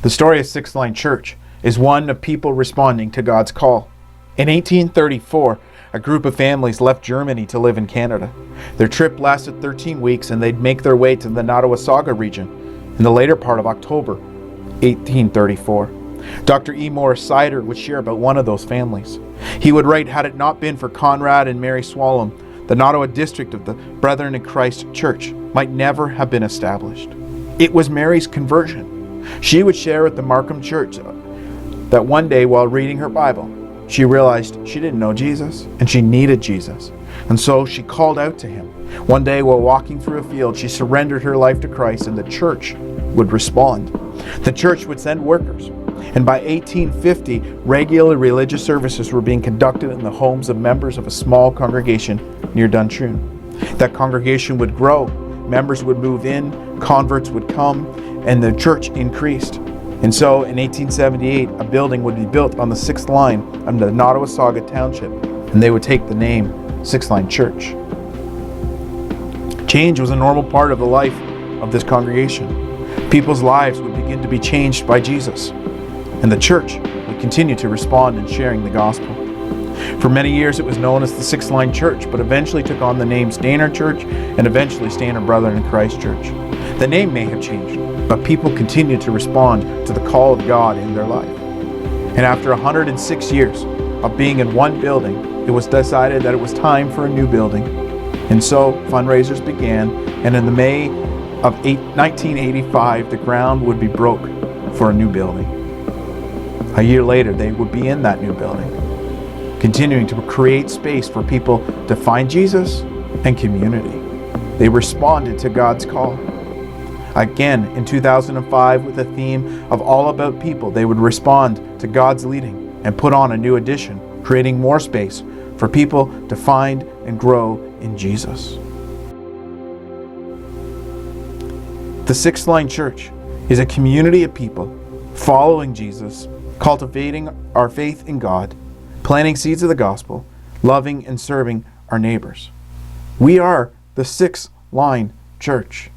The story of Sixth Line Church is one of people responding to God's call. In 1834, a group of families left Germany to live in Canada. Their trip lasted 13 weeks and they'd make their way to the Nottawasaga region in the later part of October 1834. Dr. E. Morris Sider would share about one of those families. He would write, "Had it not been for Conrad and Mary Swallem, the Nottawa district of the Brethren in Christ Church might never have been established." It was Mary's conversion. She would share at the Markham Church that one day while reading her Bible, she realized she didn't know Jesus and she needed Jesus. And so she called out to him. One day while walking through a field, she surrendered her life to Christ and the church would respond. The church would send workers. And by 1850, regular religious services were being conducted in the homes of members of a small congregation near Duntroon. That congregation would grow, members would move in, converts would come, and the church increased. And so in 1878, a building would be built on the 6th line of the Nottawasaga Township, and they would take the name Sixth Line Church. Change was a normal part of the life of this congregation. People's lives would begin to be changed by Jesus, and the church would continue to respond in sharing the gospel. For many years it was known as the Sixth Line Church, but eventually took on the name Stainer Church and eventually Stainer Brethren in Christ Church. The name may have changed, but people continued to respond to the call of God in their life. And after 106 years of being in one building, it was decided that it was time for a new building. And so fundraisers began, and in the May of 1985, the ground would be broke for a new building. A year later, they would be in that new building, continuing to create space for people to find Jesus and community. They responded to God's call. Again, in 2005, with the theme of All About People, they would respond to God's leading and put on a new addition, creating more space for people to find and grow in Jesus. The Sixth Line Church is a community of people following Jesus, cultivating our faith in God, planting seeds of the gospel, loving and serving our neighbors. We are the Sixth Line Church.